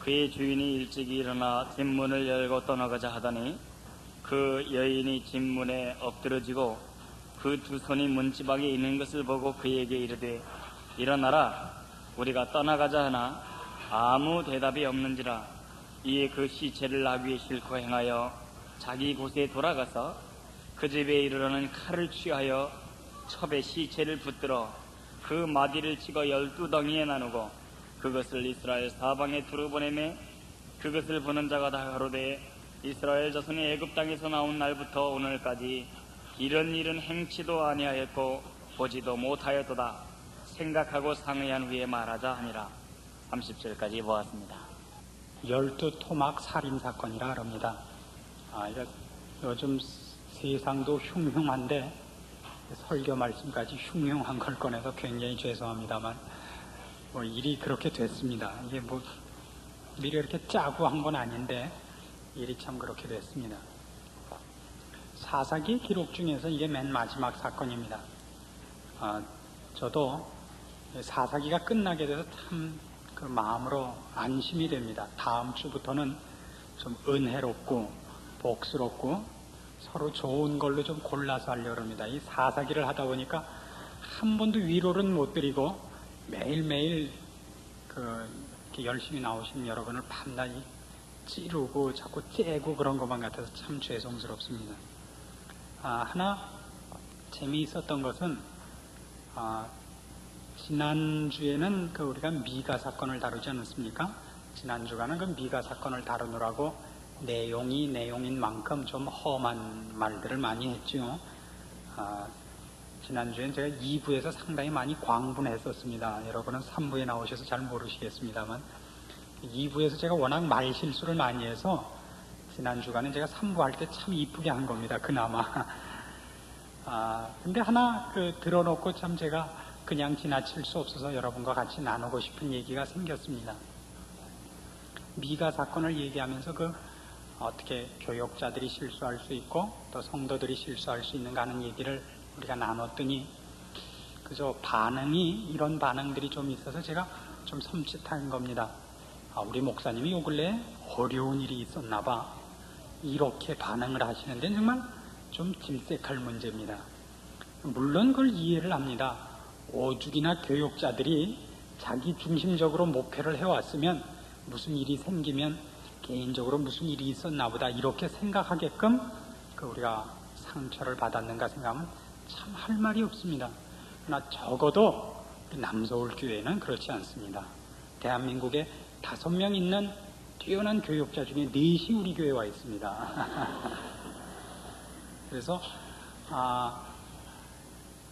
그의 주인이 일찍이 일어나 집 문을 열고 떠나가자 하더니 그 여인이 집 문에 엎드러지고 그 두 손이 문지방에 있는 것을 보고 그에게 이르되 일어나라 우리가 떠나가자 하나 아무 대답이 없는지라. 이에 그 시체를 나귀에 싣고 행하여 자기 곳에 돌아가서 그 집에 이르러는 칼을 취하여 첩에 시체를 붙들어 그 마디를 치고 12덩이에 나누고 그것을 이스라엘 사방에 두루 보내매 그것을 보는 자가 다 가로되 이스라엘 자손이 애굽 땅에서 나온 날부터 오늘까지 이런 일은 행치도 아니하였고 보지도 못하였도다 생각하고 상의한 후에 말하자 하니라. 30절까지 보았습니다. 12토막 살인사건이라 합니다. 요즘 세상도 흉흉한데 설교 말씀까지 흉흉한 걸 꺼내서 굉장히 죄송합니다만 일이 그렇게 됐습니다. 이게 미리 이렇게 짜고 한 건 아닌데 일이 참 그렇게 됐습니다. 사사기 기록 중에서 이게 맨 마지막 사건입니다. 저도 사사기가 끝나게 돼서 참 그 마음으로 안심이 됩니다. 다음 주부터는 좀 은혜롭고 복스럽고 서로 좋은 걸로 좀 골라서 하려고 합니다. 이 사사기를 하다 보니까 한 번도 위로는 못 드리고 매일매일 이렇게 열심히 나오신 여러분을 밤낮이 찌르고 자꾸 째고 그런 것만 같아서 참 죄송스럽습니다. 하나 재미있었던 것은 지난주에는 우리가 미가 사건을 다루지 않았습니까? 지난주간은 그 미가 사건을 다루느라고 내용이 내용인 만큼 좀 험한 말들을 많이 했죠. 지난주엔 제가 2부에서 상당히 많이 광분했었습니다. 여러분은 3부에 나오셔서 잘 모르시겠습니다만 2부에서 제가 워낙 말 실수를 많이 해서 지난주간은 제가 3부 할 때 참 이쁘게 한 겁니다. 그나마. 근데 하나 들어놓고 참 제가 그냥 지나칠 수 없어서 여러분과 같이 나누고 싶은 얘기가 생겼습니다. 미가 사건을 얘기하면서 어떻게 교역자들이 실수할 수 있고 또 성도들이 실수할 수 있는가 하는 얘기를 우리가 나눴더니 그저 이런 반응들이 좀 있어서 제가 좀 섬찟한 겁니다. 우리 목사님이 요 근래에 어려운 일이 있었나 봐. 이렇게 반응을 하시는데 정말 좀 질색할 문제입니다. 물론 그걸 이해를 합니다. 오죽이나 교육자들이 자기 중심적으로 목회를 해왔으면 무슨 일이 생기면 개인적으로 무슨 일이 있었나 보다 이렇게 생각하게끔 우리가 상처를 받았는가 생각하면 참 할 말이 없습니다. 그러나 적어도 남서울 교회는 그렇지 않습니다. 대한민국에 5명 있는 뛰어난 교육자 중에 4이 우리 교회에 와 있습니다. 그래서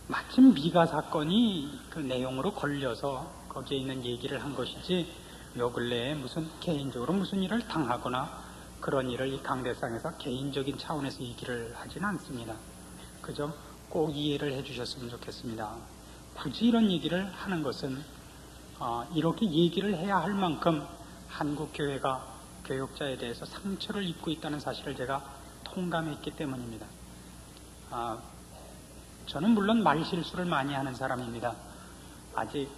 마침 미가 사건이 그 내용으로 걸려서 거기에 있는 얘기를 한 것이지 요 근래에 무슨 개인적으로 무슨 일을 당하거나 그런 일을 이 강대상에서 개인적인 차원에서 얘기를 하지는 않습니다. 그 점 꼭 이해를 해 주셨으면 좋겠습니다. 굳이 이런 얘기를 하는 것은 이렇게 얘기를 해야 할 만큼 한국 교회가 교역자에 대해서 상처를 입고 있다는 사실을 제가 통감했기 때문입니다. 저는 물론 말실수를 많이 하는 사람입니다. 아직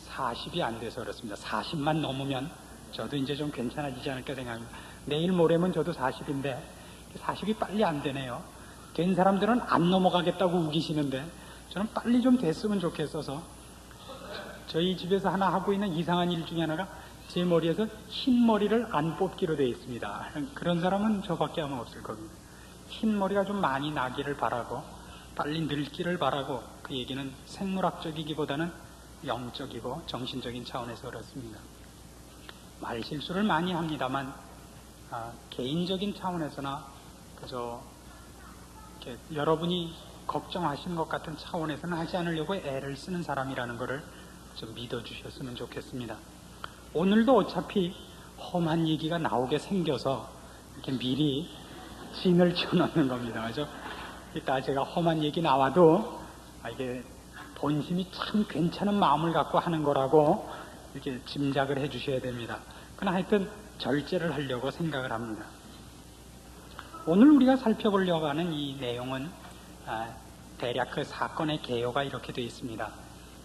40이 안 돼서 그렇습니다. 40만 넘으면 저도 이제 좀 괜찮아지지 않을까 생각합니다. 내일 모레면 저도 40인데 40이 빨리 안 되네요. 된 사람들은 안 넘어가겠다고 우기시는데 저는 빨리 좀 됐으면 좋겠어서 저희 집에서 하나 하고 있는 이상한 일 중에 하나가 제 머리에서 흰 머리를 안 뽑기로 되어 있습니다. 그런 사람은 저밖에 아마 없을 겁니다. 흰 머리가 좀 많이 나기를 바라고 빨리 늙기를 바라고 그 얘기는 생물학적이기보다는 영적이고 정신적인 차원에서 그렇습니다. 말실수를 많이 합니다만 개인적인 차원에서나 그저 여러분이 걱정하시는 것 같은 차원에서는 하지 않으려고 애를 쓰는 사람이라는 것을 좀 믿어주셨으면 좋겠습니다. 오늘도 어차피 험한 얘기가 나오게 생겨서 이렇게 미리 진을 쳐놓는 겁니다. 그죠? 이따 제가 험한 얘기 나와도 이게 본심이 참 괜찮은 마음을 갖고 하는 거라고 이렇게 짐작을 해 주셔야 됩니다. 그러나 하여튼 절제를 하려고 생각을 합니다. 오늘 우리가 살펴보려고 하는 이 내용은 대략 그 사건의 개요가 이렇게 되어 있습니다.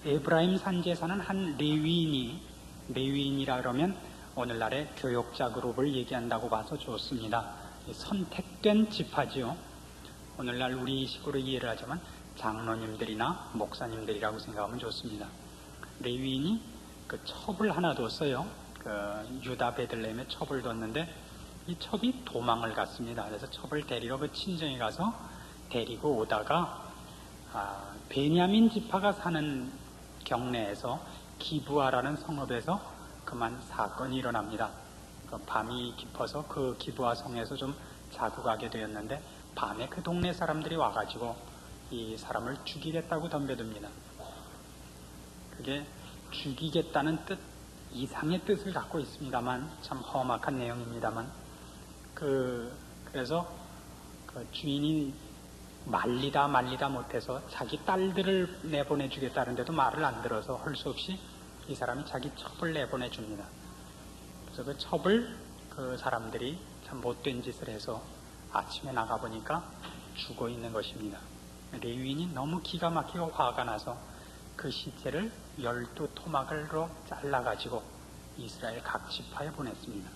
에브라임 산지에 사는 한 레위인이라 그러면 오늘날의 교역자 그룹을 얘기한다고 봐서 좋습니다. 선택된 지파지요. 오늘날 우리식으로 이해를 하자면 장로님들이나 목사님들이라고 생각하면 좋습니다. 레위인이 그 첩을 하나 뒀어요. 그 유다 베들레헴에 첩을 뒀는데 이 첩이 도망을 갔습니다. 그래서 첩을 데리러 그 친정에 가서 데리고 오다가 베냐민 지파가 사는 경내에서 기브아라는 성읍에서 그만 사건이 일어납니다. 밤이 깊어서 그 기브아 성에서 좀 자고 가게 되었는데 밤에 그 동네 사람들이 와가지고 이 사람을 죽이겠다고 덤벼듭니다. 그게 죽이겠다는 뜻, 이상의 뜻을 갖고 있습니다만 참 험악한 내용입니다만 그래서 그 주인이 말리다 못해서 자기 딸들을 내보내주겠다는데도 말을 안 들어서 할 수 없이 이 사람이 자기 첩을 내보내줍니다. 그래서 그 첩을 그 사람들이 참 못된 짓을 해서 아침에 나가보니까 죽어 있는 것입니다. 레위인이 너무 기가 막히고 화가 나서 그 시체를 12토막으로 잘라가지고 이스라엘 각 지파에 보냈습니다.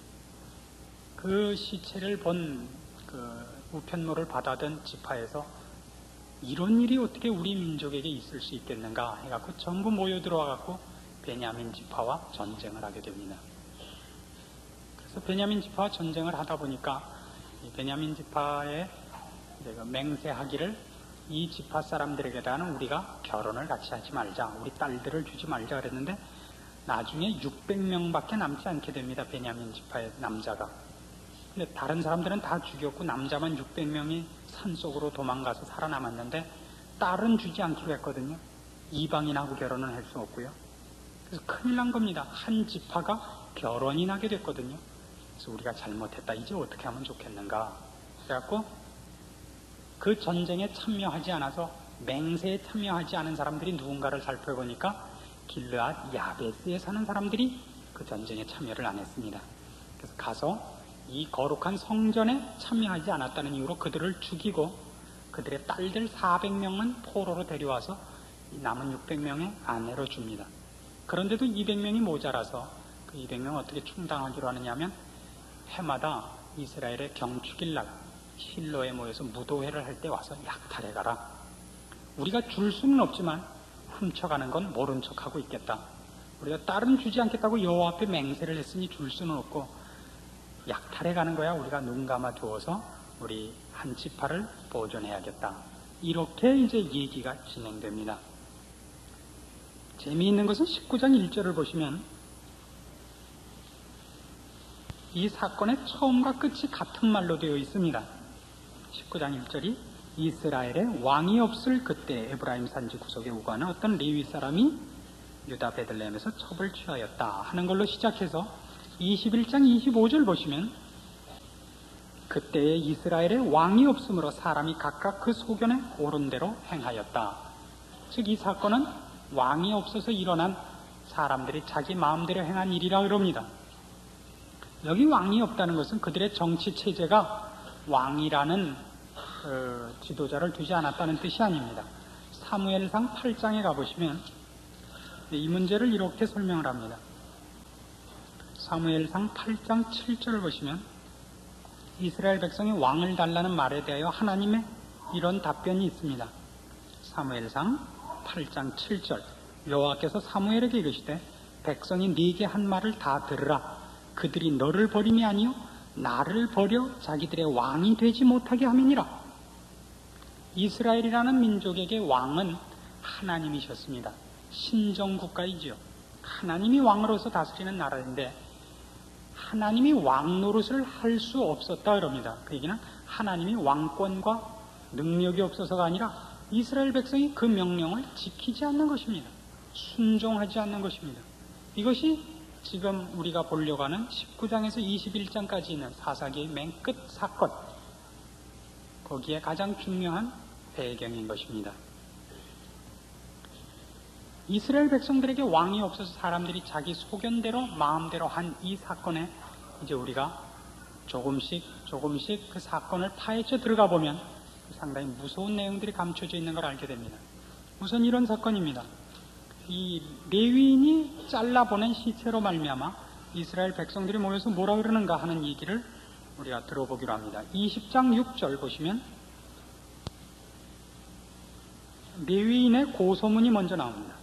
그 시체를 본 그 우편물을 받아든 지파에서 이런 일이 어떻게 우리 민족에게 있을 수 있겠는가 해갖고 전부 모여 들어와갖고 베냐민 지파와 전쟁을 하게 됩니다. 그래서 베냐민 지파와 전쟁을 하다 보니까 이 베냐민 지파에 맹세하기를 이 지파 사람들에게다는 우리가 결혼을 같이 하지 말자, 우리 딸들을 주지 말자 그랬는데 나중에 600명밖에 남지 않게 됩니다. 베냐민 지파의 남자가. 근데 다른 사람들은 다 죽였고 남자만 600명이 산속으로 도망가서 살아남았는데 딸은 주지 않기로 했거든요. 이방인하고 결혼은 할 수 없고요. 그래서 큰일 난 겁니다. 한 지파가 결혼이 나게 됐거든요. 그래서 우리가 잘못했다. 이제 어떻게 하면 좋겠는가. 그래갖고 그 전쟁에 참여하지 않아서 맹세에 참여하지 않은 사람들이 누군가를 살펴보니까 길르앗 야베스에 사는 사람들이 그 전쟁에 참여를 안 했습니다. 그래서 가서 이 거룩한 성전에 참여하지 않았다는 이유로 그들을 죽이고 그들의 딸들 400명은 포로로 데려와서 남은 600명의 아내로 줍니다. 그런데도 200명이 모자라서 그 200명 어떻게 충당하기로 하느냐면 해마다 이스라엘의 경축일날 실로에 모여서 무도회를 할 때 와서 약탈해가라. 우리가 줄 수는 없지만 훔쳐가는 건 모른 척하고 있겠다. 우리가 딸은 주지 않겠다고 여호와 앞에 맹세를 했으니 줄 수는 없고 약탈해가는 거야. 우리가 눈 감아 두어서 우리 한 지파를 보존해야겠다. 이렇게 이제 얘기가 진행됩니다. 재미있는 것은 19장 1절을 보시면 이 사건의 처음과 끝이 같은 말로 되어 있습니다. 19장 1절이 이스라엘에 왕이 없을 그때 에브라임 산지 구석에 우거하는 어떤 레위 사람이 유다 베들레헴에서 첩을 취하였다 하는 걸로 시작해서 21장 25절 보시면 그때에 이스라엘에 왕이 없으므로 사람이 각각 그 소견에 옳은 대로 행하였다. 즉 이 사건은 왕이 없어서 일어난 사람들이 자기 마음대로 행한 일이라 그럽니다. 여기 왕이 없다는 것은 그들의 정치 체제가 왕이라는 지도자를 두지 않았다는 뜻이 아닙니다. 사무엘상 8장에 가보시면 이 문제를 이렇게 설명을 합니다. 사무엘상 8장 7절을 보시면 이스라엘 백성이 왕을 달라는 말에 대하여 하나님의 이런 답변이 있습니다. 사무엘상 8장 7절 여호와께서 사무엘에게 이르시되 백성이 네게 한 말을 다 들으라. 그들이 너를 버림이 아니요 나를 버려 자기들의 왕이 되지 못하게 함이니라. 이스라엘이라는 민족에게 왕은 하나님이셨습니다. 신정국가이지요. 하나님이 왕으로서 다스리는 나라인데 하나님이 왕 노릇을 할 수 없었다 그럽니다. 그 얘기는 하나님이 왕권과 능력이 없어서가 아니라 이스라엘 백성이 그 명령을 지키지 않는 것입니다. 순종하지 않는 것입니다. 이것이 지금 우리가 보려고 하는 19장에서 21장까지 있는 사사기의 맨 끝 사건, 거기에 가장 중요한 배경인 것입니다. 이스라엘 백성들에게 왕이 없어서 사람들이 자기 소견대로 마음대로 한 이 사건에 이제 우리가 조금씩 그 사건을 파헤쳐 들어가 보면 상당히 무서운 내용들이 감춰져 있는 걸 알게 됩니다. 우선 이런 사건입니다. 이 레위인이 잘라보낸 시체로 말미암아 이스라엘 백성들이 모여서 뭐라 그러는가 하는 얘기를 우리가 들어보기로 합니다. 20장 6절 보시면 레위인의 고소문이 먼저 나옵니다.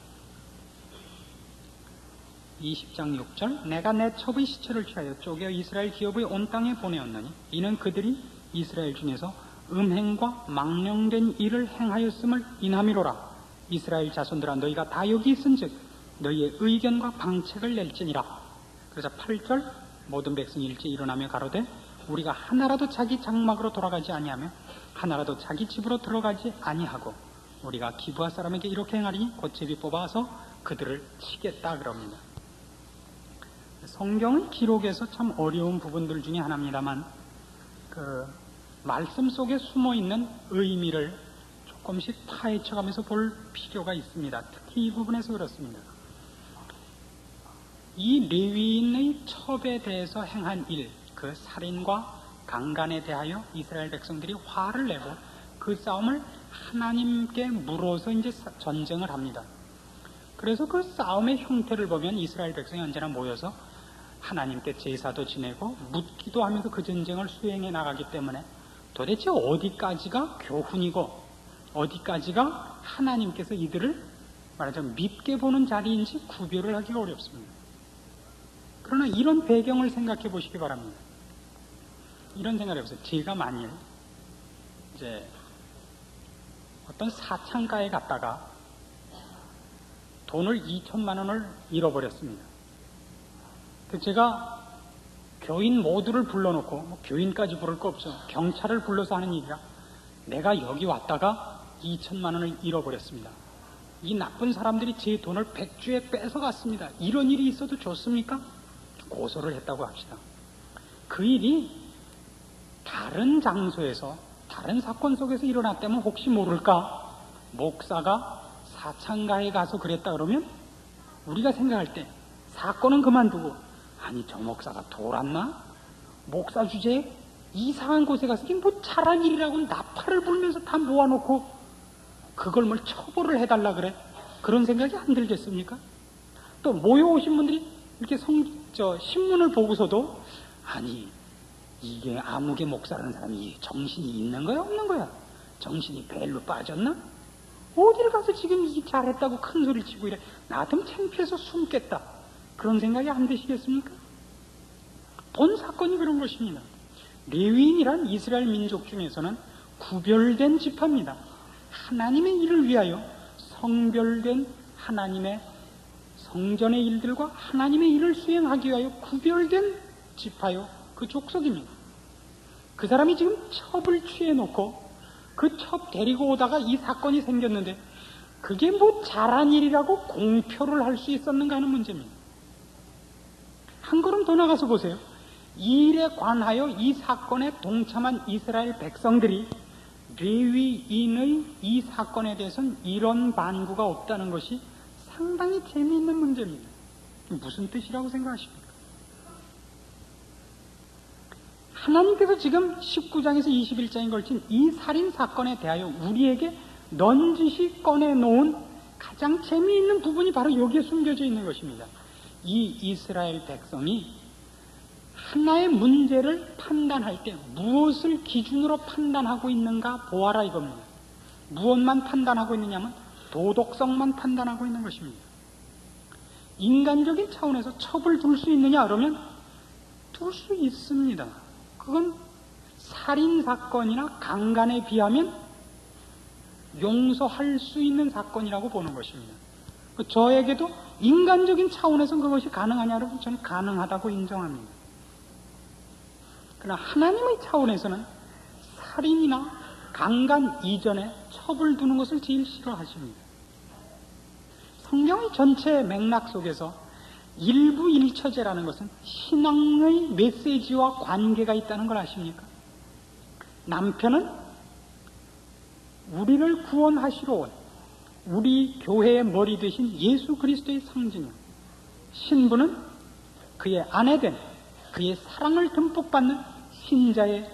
20장 6절 내가 내 첩의 시체를 취하여 쪼개어 이스라엘 기업의 온 땅에 보내었느니 이는 그들이 이스라엘 중에서 음행과 망령된 일을 행하였음을 인함이로라. 이스라엘 자손들아 너희가 다 여기 있은즉 너희의 의견과 방책을 낼지니라. 그래서 8절 모든 백성이 일찍 일어나며 가로되 우리가 하나라도 자기 장막으로 돌아가지 아니하며 하나라도 자기 집으로 들어가지 아니하고 우리가 기브아 사람에게 이렇게 행하리니 곧 제비 뽑아서 그들을 치겠다 그럽니다. 성경의 기록에서 참 어려운 부분들 중에 하나입니다만 그 말씀 속에 숨어있는 의미를 조금씩 파헤쳐가면서 볼 필요가 있습니다. 특히 이 부분에서 그렇습니다. 이 레위인의 첩에 대해서 행한 일, 그 살인과 강간에 대하여 이스라엘 백성들이 화를 내고 그 싸움을 하나님께 물어서 이제 전쟁을 합니다. 그래서 그 싸움의 형태를 보면 이스라엘 백성이 언제나 모여서 하나님께 제사도 지내고 묻기도 하면서 그 전쟁을 수행해 나가기 때문에 도대체 어디까지가 교훈이고 어디까지가 하나님께서 이들을 말하자면 밉게 보는 자리인지 구별을 하기가 어렵습니다. 그러나 이런 배경을 생각해 보시기 바랍니다. 이런 생각을 해보세요. 제가 만일 이제 어떤 사창가에 갔다가 돈을 2천만 원을 잃어버렸습니다. 제가 교인 모두를 불러놓고 뭐 교인까지 부를 거 없죠. 경찰을 불러서 하는 얘기가 내가 여기 왔다가 2천만 원을 잃어버렸습니다. 이 나쁜 사람들이 제 돈을 100주에 뺏어갔습니다. 이런 일이 있어도 좋습니까? 고소를 했다고 합시다. 그 일이 다른 장소에서 다른 사건 속에서 일어났다면 혹시 모를까? 목사가 사창가에 가서 그랬다 그러면 우리가 생각할 때 사건은 그만두고 아니 저 목사가 돌았나? 목사 주제에 이상한 곳에 가서 이게 뭐 잘한 일이라고 나팔을 불면서 다 모아놓고 그걸 뭘 처벌을 해달라 그래? 그런 생각이 안 들겠습니까? 또 모여오신 분들이 이렇게 신문을 보고서도 아니 이게 아무개 목사라는 사람이 정신이 있는 거야 없는 거야? 정신이 벨로 빠졌나? 어딜 가서 지금 이 잘했다고 큰 소리를 치고 이래 나 같으면 창피해서 숨겠다 그런 생각이 안 드시겠습니까? 본 사건이 그런 것입니다. 레위인이란 이스라엘 민족 중에서는 구별된 지파입니다. 하나님의 일을 위하여 성별된 하나님의 성전의 일들과 하나님의 일을 수행하기 위하여 구별된 지파요 그 족속입니다. 그 사람이 지금 첩을 취해놓고 그 첩 데리고 오다가 이 사건이 생겼는데 그게 뭐 잘한 일이라고 공표를 할 수 있었는가 하는 문제입니다. 한 걸음 더 나가서 보세요. 이 일에 관하여 이 사건에 동참한 이스라엘 백성들이 레위인의 이 사건에 대해서는 이런 반구가 없다는 것이 상당히 재미있는 문제입니다. 무슨 뜻이라고 생각하십니까? 하나님께서 지금 19장에서 21장에 걸친 이 살인 사건에 대하여 우리에게 넌지시 꺼내놓은 가장 재미있는 부분이 바로 여기에 숨겨져 있는 것입니다. 이 이스라엘 백성이 하나의 문제를 판단할 때 무엇을 기준으로 판단하고 있는가 보아라 이겁니다. 무엇만 판단하고 있느냐면 도덕성만 판단하고 있는 것입니다. 인간적인 차원에서 첩을 둘 수 있느냐 그러면 둘 수 있습니다. 그건 살인사건이나 강간에 비하면 용서할 수 있는 사건이라고 보는 것입니다. 저에게도 인간적인 차원에서는 그것이 가능하냐면 저는 가능하다고 인정합니다. 그러나 하나님의 차원에서는 살인이나 강간 이전에 첩을 두는 것을 제일 싫어하십니다. 성경의 전체 맥락 속에서 일부 일처제라는 것은 신앙의 메시지와 관계가 있다는 걸 아십니까? 남편은 우리를 구원하시러 온 우리 교회의 머리 되신 예수 그리스도의 상징이요. 신부는 그의 아내된 그의 사랑을 듬뿍 받는 신자의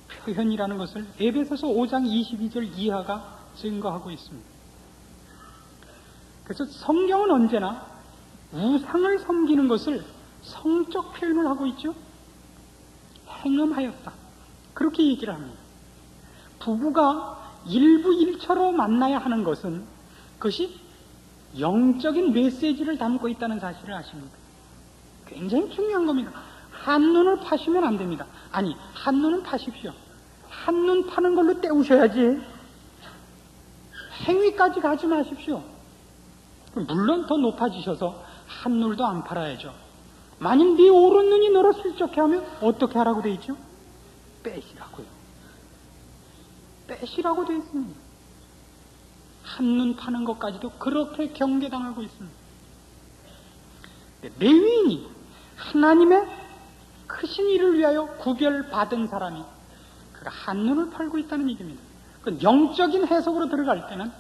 표현이라는 것을 에베소서 5장 22절 이하가 증거하고 있습니다. 그래서 성경은 언제나 우상을 섬기는 것을 성적 표현을 하고 있죠. 행음하였다. 그렇게 얘기를 합니다. 부부가 일부 일처로 만나야 하는 것은 그것이 영적인 메시지를 담고 있다는 사실을 아십니까? 굉장히 중요한 겁니다. 한눈을 파시면 안 됩니다. 아니, 한눈은 파십시오. 한눈 파는 걸로 때우셔야지. 행위까지 가지 마십시오. 물론 더 높아지셔서 한눈도 안 팔아야죠. 만일 네 오른눈이 너를 슬쩍해 하면 어떻게 하라고 돼 있죠? 빼시라고요. 빼시라고 돼 있습니다. 한눈 파는 것까지도 그렇게 경계당하고 있습니다. 레위인이 하나님의 크신 일을 위하여 구별받은 사람이 그가 한눈을 팔고 있다는 얘기입니다. 그 영적인 해석으로 들어갈 때는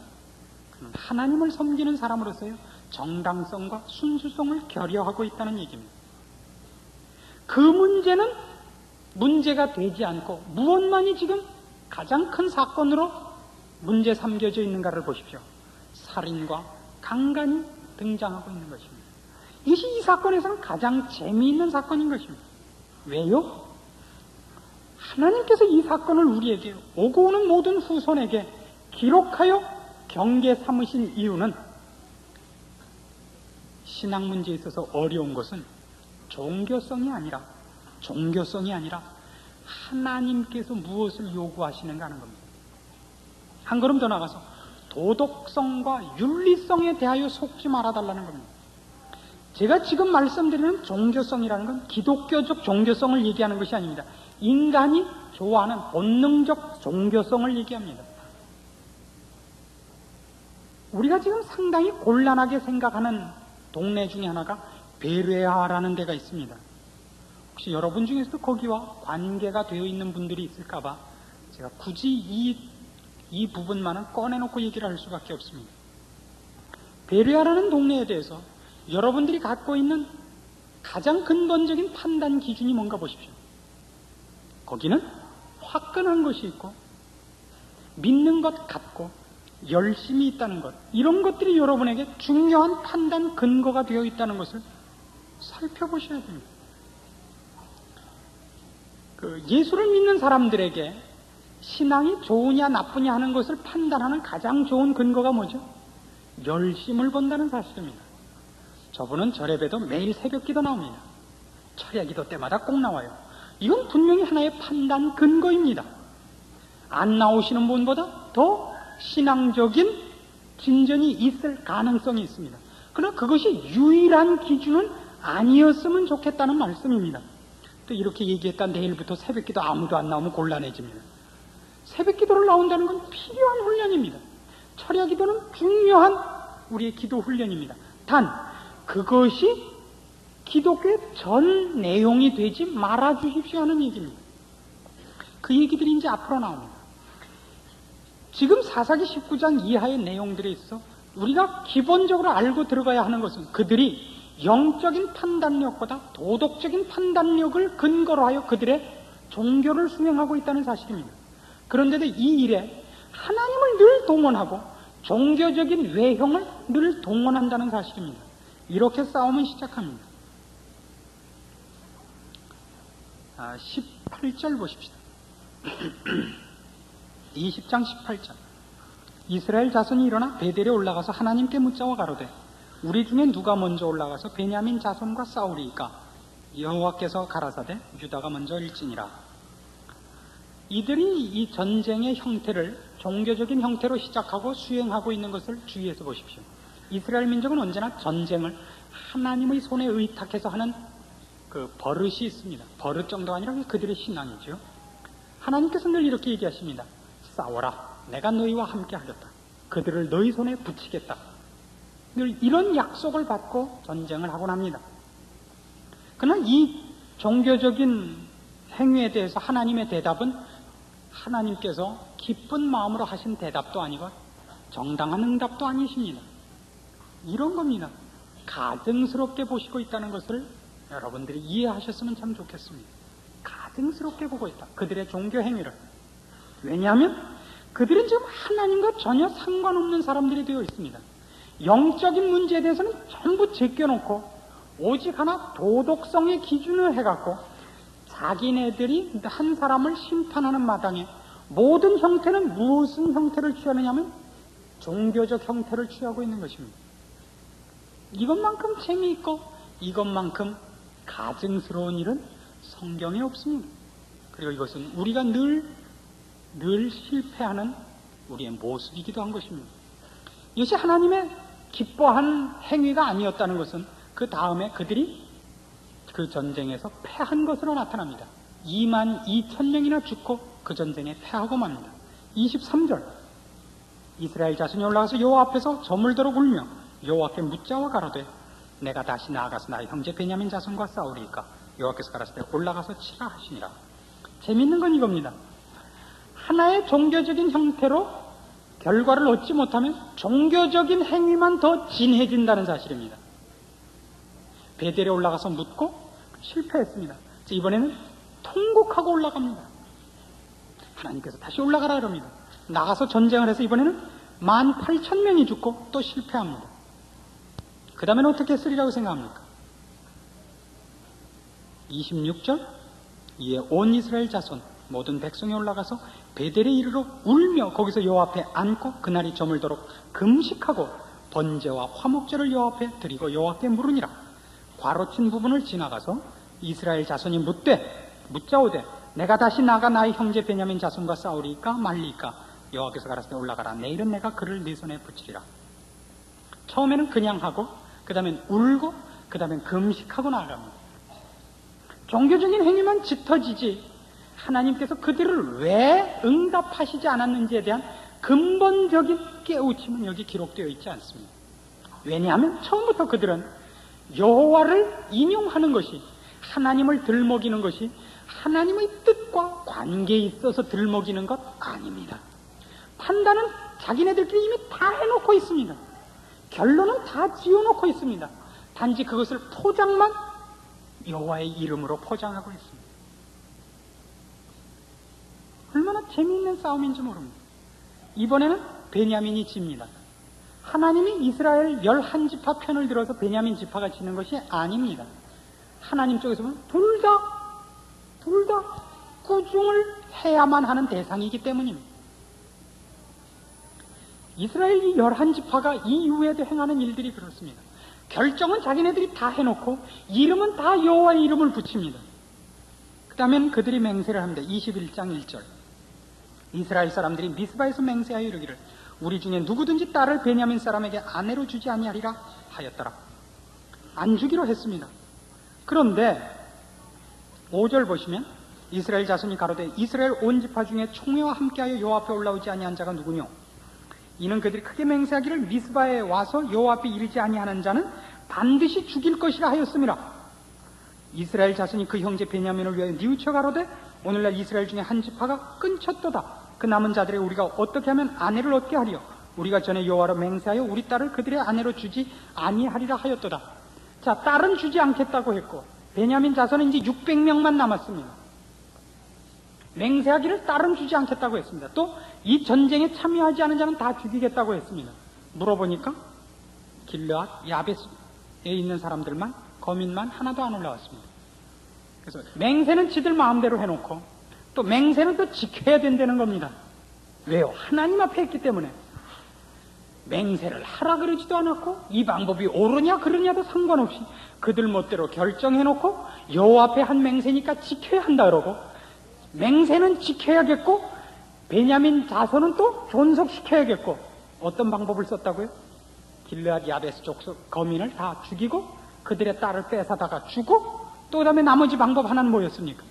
하나님을 섬기는 사람으로서의 정당성과 순수성을 결여하고 있다는 얘기입니다. 그 문제는 문제가 되지 않고 무엇만이 지금 가장 큰 사건으로 문제 삼겨져 있는가를 보십시오. 살인과 강간이 등장하고 있는 것입니다. 이것이 이 사건에서는 가장 재미있는 사건인 것입니다. 왜요? 하나님께서 이 사건을 우리에게 오고 오는 모든 후손에게 기록하여 경계 삼으신 이유는 신앙 문제에 있어서 어려운 것은 종교성이 아니라 하나님께서 무엇을 요구하시는가 하는 겁니다. 한 걸음 더 나가서 도덕성과 윤리성에 대하여 속지 말아달라는 겁니다. 제가 지금 말씀드리는 종교성이라는 건 기독교적 종교성을 얘기하는 것이 아닙니다. 인간이 좋아하는 본능적 종교성을 얘기합니다. 우리가 지금 상당히 곤란하게 생각하는 동네 중에 하나가 베레아라는 데가 있습니다. 혹시 여러분 중에서도 거기와 관계가 되어 있는 분들이 있을까봐 제가 굳이 이 부분만은 꺼내놓고 얘기를 할 수밖에 없습니다. 베레아라는 동네에 대해서 여러분들이 갖고 있는 가장 근본적인 판단 기준이 뭔가 보십시오. 거기는 화끈한 것이 있고 믿는 것 같고 열심이 있다는 것, 이런 것들이 여러분에게 중요한 판단 근거가 되어 있다는 것을 살펴보셔야 됩니다. 예수를 믿는 사람들에게 신앙이 좋으냐 나쁘냐 하는 것을 판단하는 가장 좋은 근거가 뭐죠? 열심을 본다는 사실입니다. 저분은 절에 봬도 매일 새벽기도 나옵니다. 철야기도 때마다 꼭 나와요. 이건 분명히 하나의 판단 근거입니다. 안 나오시는 분보다 더 신앙적인 진전이 있을 가능성이 있습니다. 그러나 그것이 유일한 기준은 아니었으면 좋겠다는 말씀입니다. 또 이렇게 얘기했다 내일부터 새벽기도 아무도 안 나오면 곤란해집니다. 새벽기도를 나온다는 건 필요한 훈련입니다. 철야기도는 중요한 우리의 기도 훈련입니다. 단 그것이 기독교의 전 내용이 되지 말아 주십시오 하는 얘기입니다. 그 얘기들이 이제 앞으로 나옵니다. 지금 사사기 19장 이하의 내용들에 있어 우리가 기본적으로 알고 들어가야 하는 것은 그들이 영적인 판단력보다 도덕적인 판단력을 근거로 하여 그들의 종교를 수행하고 있다는 사실입니다. 그런데도 이 일에 하나님을 늘 동원하고 종교적인 외형을 늘 동원한다는 사실입니다. 이렇게 싸움은 시작합니다. 18절 보십시다. 20장 18절. 이스라엘 자손이 일어나 베델에 올라가서 하나님께 묻자와 가로되 우리 중에 누가 먼저 올라가서 베냐민 자손과 싸우리이까? 여호와께서 가라사대 유다가 먼저 일지니라. 이들이 이 전쟁의 형태를 종교적인 형태로 시작하고 수행하고 있는 것을 주의해서 보십시오. 이스라엘 민족은 언제나 전쟁을 하나님의 손에 의탁해서 하는 그 버릇이 있습니다. 버릇 정도가 아니라 그들의 신앙이죠. 하나님께서 늘 이렇게 얘기하십니다. 싸워라. 내가 너희와 함께 하겠다. 그들을 너희 손에 붙이겠다. 늘 이런 약속을 받고 전쟁을 하곤 합니다. 그러나 이 종교적인 행위에 대해서 하나님의 대답은 하나님께서 기쁜 마음으로 하신 대답도 아니고 정당한 응답도 아니십니다. 이런 겁니다. 가증스럽게 보시고 있다는 것을 여러분들이 이해하셨으면 참 좋겠습니다. 가증스럽게 보고 있다. 그들의 종교 행위를. 왜냐하면 그들은 지금 하나님과 전혀 상관없는 사람들이 되어 있습니다. 영적인 문제에 대해서는 전부 제껴놓고 오직 하나 도덕성의 기준을 해갖고 자기네들이 한 사람을 심판하는 마당에 모든 형태는 무슨 형태를 취하느냐면 종교적 형태를 취하고 있는 것입니다. 이것만큼 재미있고 이것만큼 가증스러운 일은 성경에 없습니다. 그리고 이것은 우리가 늘 실패하는 우리의 모습이기도 한 것입니다. 이것이 하나님의 기뻐한 행위가 아니었다는 것은 그 다음에 그들이 그 전쟁에서 패한 것으로 나타납니다. 22,000명이나 죽고 그 전쟁에 패하고 맙니다. 23절 이스라엘 자손이 올라가서 여호와 앞에서 저물도록 울며 여호와께 묻자와 가로되 내가 다시 나아가서 나의 형제 베냐민 자손과 싸우리이까 여호와께서 가라사대 올라가서 치라 하시니라. 재밌는 건 이겁니다. 하나의 종교적인 형태로 결과를 얻지 못하면 종교적인 행위만 더 진해진다는 사실입니다. 베델에 올라가서 묻고 실패했습니다. 이번에는 통곡하고 올라갑니다. 하나님께서 다시 올라가라 그럽니다. 나가서 전쟁을 해서 이번에는 18,000명이 죽고 또 실패합니다. 그 다음에는 어떻게 했으리라고 생각합니까? 26절 이에 온 이스라엘 자손 모든 백성이 올라가서 베델에 이르러 울며 거기서 여호와 앞에 앉고 그날이 저물도록 금식하고 번제와 화목제를 여호와 앞에 드리고 여호와께 물으니라. 괄호친 부분을 지나가서 이스라엘 자손이 묻자오되 내가 다시 나가 나의 형제 베냐민 자손과 싸우리까 말리까 여호와께서 가라사대 올라가라. 내일은 내가 그를 네 손에 붙이리라. 처음에는 그냥 하고 그 다음엔 울고 그 다음엔 금식하고 나아갑니다. 종교적인 행위만 짙어지지 하나님께서 그들을 왜 응답하시지 않았는지에 대한 근본적인 깨우침은 여기 기록되어 있지 않습니다. 왜냐하면 처음부터 그들은 여호와를 인용하는 것이 하나님을 들먹이는 것이 하나님의 뜻과 관계에 있어서 들먹이는 것 아닙니다. 판단은 자기네들끼리 이미 다 해놓고 있습니다. 결론은 다 지어놓고 있습니다. 단지 그것을 포장만 여호와의 이름으로 포장하고 있습니다. 얼마나 재미있는 싸움인지 모릅니다. 이번에는 베냐민이 집니다. 하나님이 이스라엘 11지파 편을 들어서 베냐민 지파가 지는 것이 아닙니다. 하나님 쪽에서 보면 둘 다 꾸중을 해야만 하는 대상이기 때문입니다. 이스라엘 11지파가 이 이후에도 행하는 일들이 그렇습니다. 결정은 자기네들이 다 해놓고 이름은 다 여호와의 이름을 붙입니다. 그 다음엔 그들이 맹세를 합니다. 21장 1절 이스라엘 사람들이 미스바에서 맹세하여 이르기를 우리 중에 누구든지 딸을 베냐민 사람에게 아내로 주지 아니하리라 하였더라. 안 주기로 했습니다. 그런데 5절 보시면 이스라엘 자손이 가로되 이스라엘 온 지파 중에 총회와 함께하여 여호와 앞에 올라오지 아니한 자가 누구뇨? 이는 그들이 크게 맹세하기를 미스바에 와서 여호와 앞에 이르지 아니하는 자는 반드시 죽일 것이라 하였음이라. 이스라엘 자손이 그 형제 베냐민을 위하여 뉘우쳐 가로되 오늘날 이스라엘 중에 한 지파가 끊쳤도다. 그 남은 자들에 우리가 어떻게 하면 아내를 얻게 하리요? 우리가 전에 여호와로 맹세하여 우리 딸을 그들의 아내로 주지 아니하리라 하였도다. 자, 딸은 주지 않겠다고 했고 베냐민 자손은 이제 600명만 남았습니다. 맹세하기를 딸은 주지 않겠다고 했습니다. 또 이 전쟁에 참여하지 않은 자는 다 죽이겠다고 했습니다. 물어보니까 길르앗 야베스에 있는 사람들만 거민만 하나도 안 올라왔습니다. 그래서 맹세는 지들 마음대로 해놓고 또 맹세는 또 지켜야 된다는 겁니다. 왜요? 하나님 앞에 했기 때문에. 맹세를 하라 그러지도 않았고 이 방법이 옳으냐 그르냐도 상관없이 그들 멋대로 결정해놓고 여호와 앞에 한 맹세니까 지켜야 한다 그러고 맹세는 지켜야겠고 베냐민 자손은 또 존속시켜야겠고 어떤 방법을 썼다고요? 길르앗 야베스 족속 거민을 다 죽이고 그들의 딸을 뺏어다가 주고 또 그다음에 나머지 방법 하나는 뭐였습니까?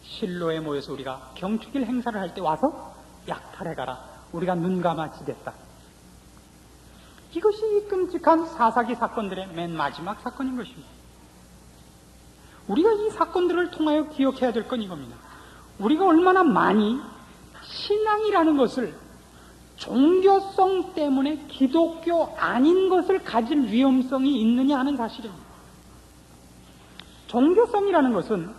실로에 모여서 우리가 경축일 행사를 할 때 와서 약탈해가라. 우리가 눈 감아지겠다. 이것이 이 끔찍한 사사기 사건들의 맨 마지막 사건인 것입니다. 우리가 이 사건들을 통하여 기억해야 될 건 이겁니다. 우리가 얼마나 많이 신앙이라는 것을 종교성 때문에 기독교 아닌 것을 가질 위험성이 있느냐 하는 사실입니다. 종교성이라는 것은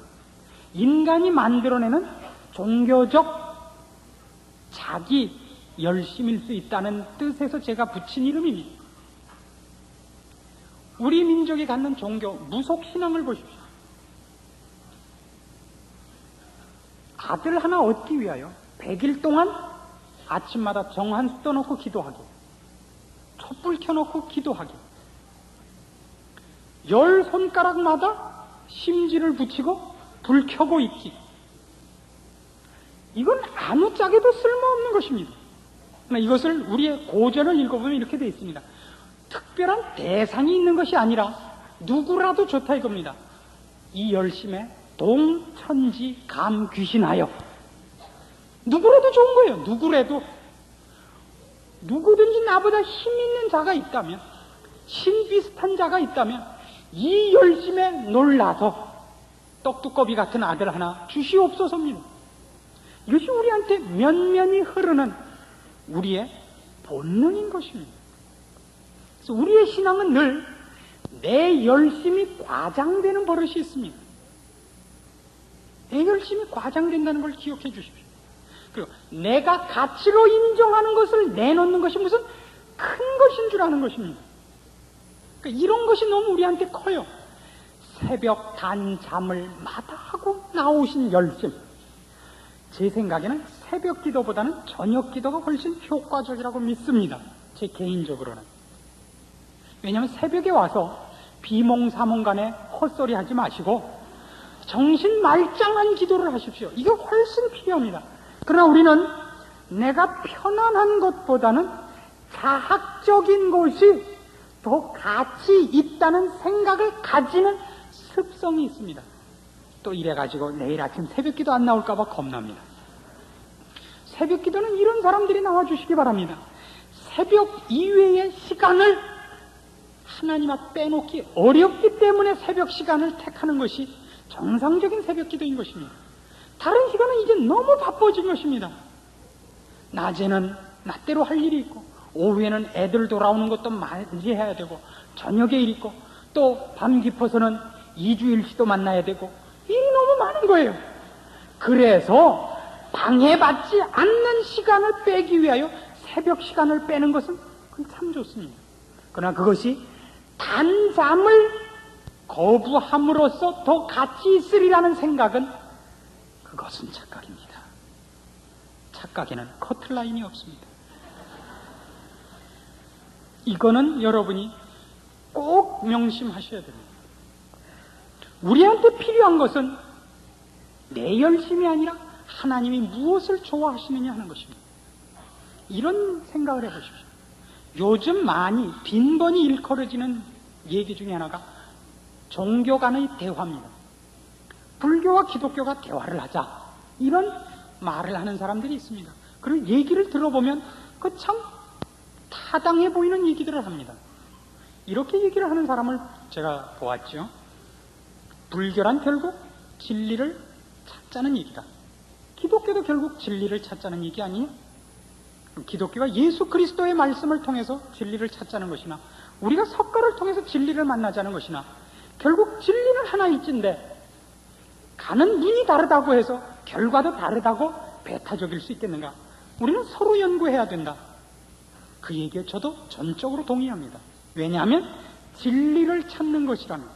인간이 만들어내는 종교적 자기 열심일 수 있다는 뜻에서 제가 붙인 이름입니다. 우리 민족이 갖는 종교, 무속신앙을 보십시오. 아들 하나 얻기 위하여 100일 동안 아침마다 정한수 떠놓고 기도하기, 촛불 켜놓고 기도하기, 10손가락마다 심지를 붙이고 불 켜고 있기. 이건 아무짝에도 쓸모없는 것입니다. 그러나 이것을 우리의 고전을 읽어보면 이렇게 되어 있습니다. 특별한 대상이 있는 것이 아니라 누구라도 좋다 이겁니다. 이 열심에 동천지 감귀신하여. 누구라도 좋은 거예요. 누구라도. 누구든지 나보다 힘 있는 자가 있다면, 신 비슷한 자가 있다면 이 열심에 놀라서 떡두꺼비 같은 아들 하나 주시옵소서입니다. 이것이 우리한테 면면이 흐르는 우리의 본능인 것입니다. 그래서 우리의 신앙은 늘 내 열심이 과장되는 버릇이 있습니다. 내 열심이 과장된다는 걸 기억해 주십시오. 그리고 내가 가치로 인정하는 것을 내놓는 것이 무슨 큰 것인 줄 아는 것입니다. 그러니까 이런 것이 너무 우리한테 커요. 새벽 단잠을 마다하고 나오신 열심. 제 생각에는 새벽 기도보다는 저녁 기도가 훨씬 효과적이라고 믿습니다. 제 개인적으로는. 왜냐하면 새벽에 와서 비몽사몽간에 헛소리 하지 마시고 정신 말짱한 기도를 하십시오. 이게 훨씬 필요합니다. 그러나 우리는 내가 편안한 것보다는 자학적인 것이 더 가치 있다는 생각을 가지는 습성이 있습니다. 또 이래가지고 내일 아침 새벽기도 안 나올까봐 겁납니다. 새벽기도는 이런 사람들이 나와주시기 바랍니다. 새벽 이외의 시간을 하나님 앞 빼놓기 어렵기 때문에 새벽 시간을 택하는 것이 정상적인 새벽기도인 것입니다. 다른 시간은 이제 너무 바빠진 것입니다. 낮에는 낮대로 할 일이 있고, 오후에는 애들 돌아오는 것도 맞이해야 되고, 저녁에 일 있고, 또 밤 깊어서는 2주일치도 만나야 되고, 일이 너무 많은 거예요. 그래서 방해받지 않는 시간을 빼기 위하여 새벽 시간을 빼는 것은 참 좋습니다. 그러나 그것이 단잠을 거부함으로써 더 가치 있으리라는 생각은 그것은 착각입니다. 착각에는 커트라인이 없습니다. 이거는 여러분이 꼭 명심하셔야 됩니다. 우리한테 필요한 것은 내 열심이 아니라 하나님이 무엇을 좋아하시느냐 하는 것입니다. 이런 생각을 해보십시오. 요즘 많이 빈번히 일컬어지는 얘기 중에 하나가 종교 간의 대화입니다. 불교와 기독교가 대화를 하자, 이런 말을 하는 사람들이 있습니다. 그리고 얘기를 들어보면 그 참 타당해 보이는 얘기들을 합니다. 이렇게 얘기를 하는 사람을 제가 보았죠. 불교란 결국 진리를 찾자는 얘기다. 기독교도 결국 진리를 찾자는 얘기 아니에요? 기독교가 예수 그리스도의 말씀을 통해서 진리를 찾자는 것이나, 우리가 석가를 통해서 진리를 만나자는 것이나, 결국 진리는 하나일진데 가는 문이 다르다고 해서 결과도 다르다고 배타적일 수 있겠는가? 우리는 서로 연구해야 된다. 그 얘기에 저도 전적으로 동의합니다. 왜냐하면 진리를 찾는 것이라면,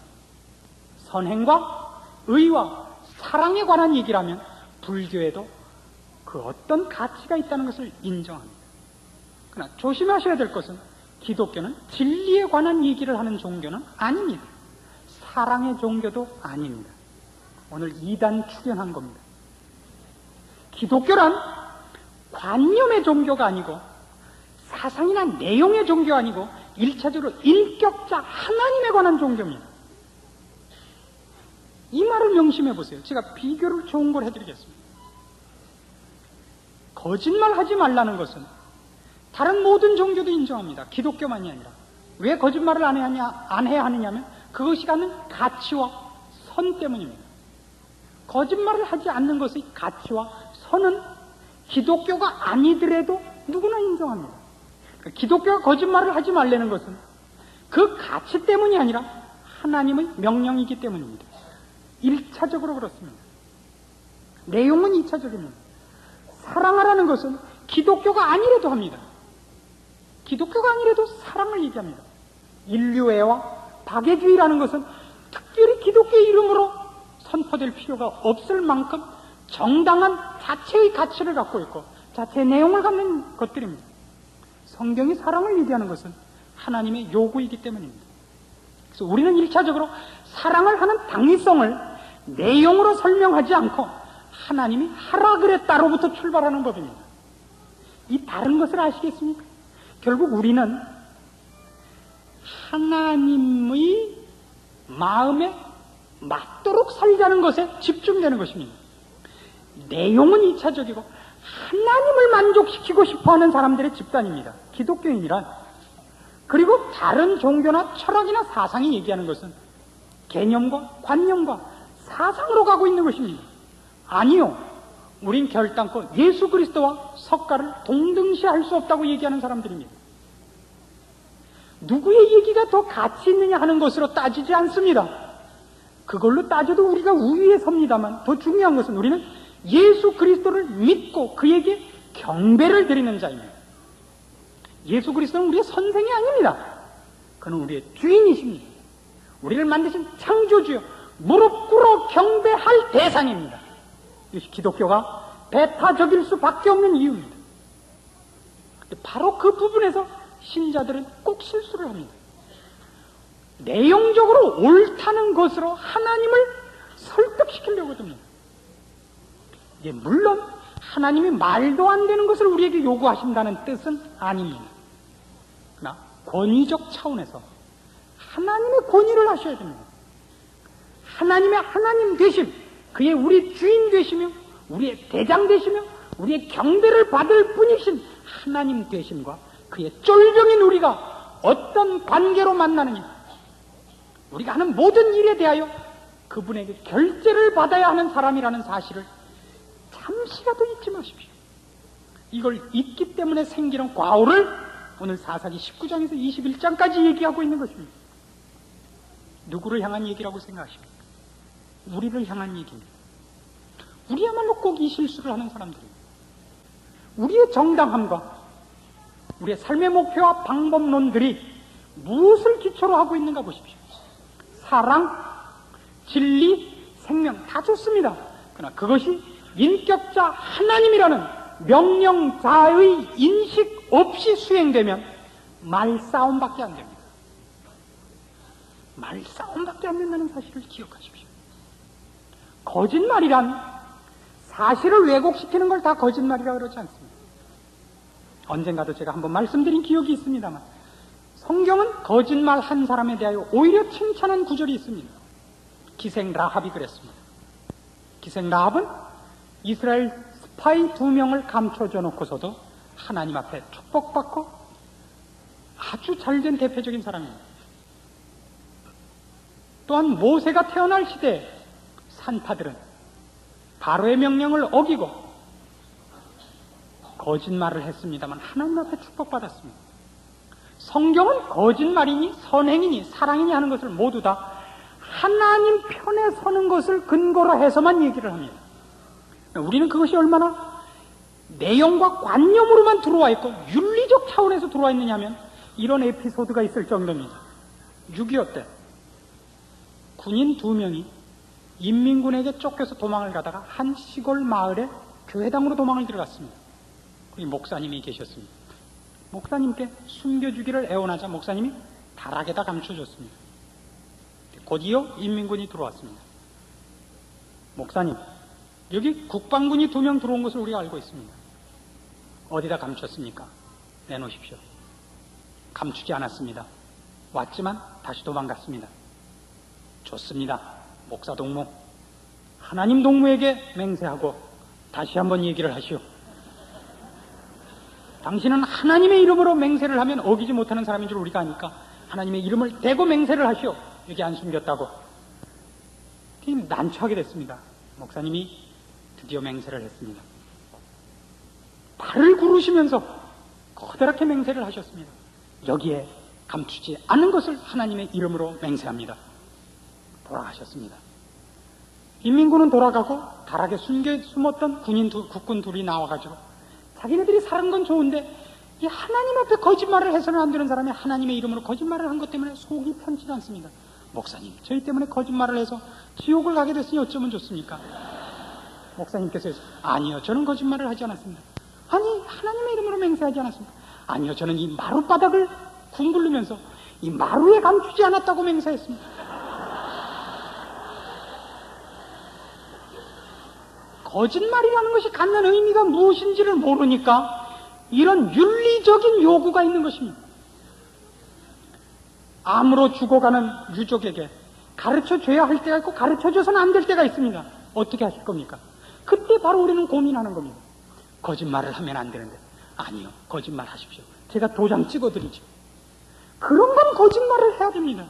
선행과 의와 사랑에 관한 얘기라면 불교에도 그 어떤 가치가 있다는 것을 인정합니다. 그러나 조심하셔야 될 것은 기독교는 진리에 관한 얘기를 하는 종교는 아닙니다. 사랑의 종교도 아닙니다. 오늘 2단 출연한 겁니다. 기독교란 관념의 종교가 아니고 사상이나 내용의 종교가 아니고 1차적으로 인격자 하나님에 관한 종교입니다. 이 말을 명심해 보세요. 제가 비교를 좋은 걸 해드리겠습니다. 거짓말하지 말라는 것은 다른 모든 종교도 인정합니다. 기독교만이 아니라. 왜 거짓말을 안 해야 하느냐면 그것이 갖는 가치와 선 때문입니다. 거짓말을 하지 않는 것의 가치와 선은 기독교가 아니더라도 누구나 인정합니다. 기독교가 거짓말을 하지 말라는 것은 그 가치 때문이 아니라 하나님의 명령이기 때문입니다. 1차적으로 그렇습니다. 내용은 2차적입니다. 사랑하라는 것은 기독교가 아니라도 합니다. 기독교가 아니라도 사랑을 얘기합니다. 인류애와 다계주의라는 것은 특별히 기독교의 이름으로 선포될 필요가 없을 만큼 정당한 자체의 가치를 갖고 있고 자체의 내용을 갖는 것들입니다. 성경이 사랑을 얘기하는 것은 하나님의 요구이기 때문입니다. 그래서 우리는 1차적으로 사랑을 하는 당위성을 내용으로 설명하지 않고 하나님이 하라 그랬다로부터 출발하는 법입니다. 이 다른 것을 아시겠습니까? 결국 우리는 하나님의 마음에 맞도록 살자는 것에 집중되는 것입니다. 내용은 2차적이고 하나님을 만족시키고 싶어하는 사람들의 집단입니다. 기독교인이란. 그리고 다른 종교나 철학이나 사상이 얘기하는 것은 개념과 관념과 사상으로 가고 있는 것입니다. 아니요. 우린 결단코 예수 그리스도와 석가를 동등시할 수 없다고 얘기하는 사람들입니다. 누구의 얘기가 더 가치 있느냐 하는 것으로 따지지 않습니다. 그걸로 따져도 우리가 우위에 섭니다만 더 중요한 것은 우리는 예수 그리스도를 믿고 그에게 경배를 드리는 자입니다. 예수 그리스도는 우리의 선생이 아닙니다. 그는 우리의 주인이십니다. 우리를 만드신 창조주요 무릎 꿇어 경배할 대상입니다. 이것이 기독교가 배타적일 수밖에 없는 이유입니다. 바로 그 부분에서 신자들은 꼭 실수를 합니다. 내용적으로 옳다는 것으로 하나님을 설득시키려고 듭니다. 물론 하나님이 말도 안 되는 것을 우리에게 요구하신다는 뜻은 아닙니다. 그러나 권위적 차원에서 하나님의 권위를 하셔야 됩니다. 하나님의 하나님 되심, 그의 우리 주인 되시며 우리의 대장 되시며 우리의 경배를 받을 분이신 하나님 되심과 그의 쫄병인 우리가 어떤 관계로 만나느냐, 우리가 하는 모든 일에 대하여 그분에게 결제를 받아야 하는 사람이라는 사실을 잠시라도 잊지 마십시오. 이걸 잊기 때문에 생기는 과오를 오늘 사사기 19장에서 21장까지 얘기하고 있는 것입니다. 누구를 향한 얘기라고 생각하십니까? 우리를 향한 얘기입니다. 우리야말로 꼭 이 실수를 하는 사람들입니다. 우리의 정당함과 우리의 삶의 목표와 방법론들이 무엇을 기초로 하고 있는가 보십시오. 사랑, 진리, 생명 다 좋습니다. 그러나 그것이 인격자 하나님이라는 명령자의 인식 없이 수행되면 말싸움밖에 안 됩니다. 말싸움밖에 안 된다는 사실을 기억하십시오. 거짓말이란 사실을 왜곡시키는 걸 다 거짓말이라고 그러지 않습니다. 언젠가도 제가 한번 말씀드린 기억이 있습니다만 성경은 거짓말 한 사람에 대하여 오히려 칭찬한 구절이 있습니다. 기생 라합이 그랬습니다. 기생 라합은 이스라엘 스파이 2명을 감춰줘 놓고서도 하나님 앞에 축복받고 아주 잘된 대표적인 사람입니다. 또한 모세가 태어날 시대에 산파들은 바로의 명령을 어기고 거짓말을 했습니다만 하나님 앞에 축복받았습니다. 성경은 거짓말이니 선행이니 사랑이니 하는 것을 모두 다 하나님 편에 서는 것을 근거로 해서만 얘기를 합니다. 우리는 그것이 얼마나 내용과 관념으로만 들어와 있고 윤리적 차원에서 들어와 있느냐 하면 이런 에피소드가 있을 정도입니다. 6.25 때 군인 2명이 인민군에게 쫓겨서 도망을 가다가 한 시골 마을에 교회당으로 도망을 들어갔습니다. 거기 목사님이 계셨습니다. 목사님께 숨겨주기를 애원하자 목사님이 다락에다 감춰줬습니다. 곧이어 인민군이 들어왔습니다. 목사님, 여기 국방군이 2명 들어온 것을 우리가 알고 있습니다. 어디다 감췄습니까? 내놓으십시오. 감추지 않았습니다. 왔지만 다시 도망갔습니다. 좋습니다. 목사 동무, 하나님 동무에게 맹세하고 다시 한번 얘기를 하시오. 당신은 하나님의 이름으로 맹세를 하면 어기지 못하는 사람인 줄 우리가 아니까 하나님의 이름을 대고 맹세를 하시오. 여기 안 숨겼다고. 난처하게 됐습니다. 목사님이 드디어 맹세를 했습니다. 발을 구르시면서 커다랗게 맹세를 하셨습니다. 여기에 감추지 않은 것을 하나님의 이름으로 맹세합니다. 돌아가셨습니다. 인민군은 돌아가고 다락에 숨었던 국군 둘이 나와가지고 자기네들이 살은 건 좋은데 이 하나님 앞에 거짓말을 해서는 안 되는 사람이 하나님의 이름으로 거짓말을 한 것 때문에 속이 편치지 않습니다. 목사님, 저희 때문에 거짓말을 해서 지옥을 가게 됐으니 어쩌면 좋습니까? 목사님께서 아니요, 저는 거짓말을 하지 않았습니다. 아니, 하나님의 이름으로 맹세하지 않았습니다. 아니요, 저는 이 마룻바닥을 굶부르면서 이 마루에 감추지 않았다고 맹세했습니다. 거짓말이라는 것이 갖는 의미가 무엇인지를 모르니까 이런 윤리적인 요구가 있는 것입니다. 암으로 죽어가는 유족에게 가르쳐줘야 할 때가 있고 가르쳐줘서는 안 될 때가 있습니다. 어떻게 하실 겁니까? 그때 바로 우리는 고민하는 겁니다. 거짓말을 하면 안 되는데, 아니요, 거짓말 하십시오. 제가 도장 찍어드리죠. 그런 건 거짓말을 해야 됩니다.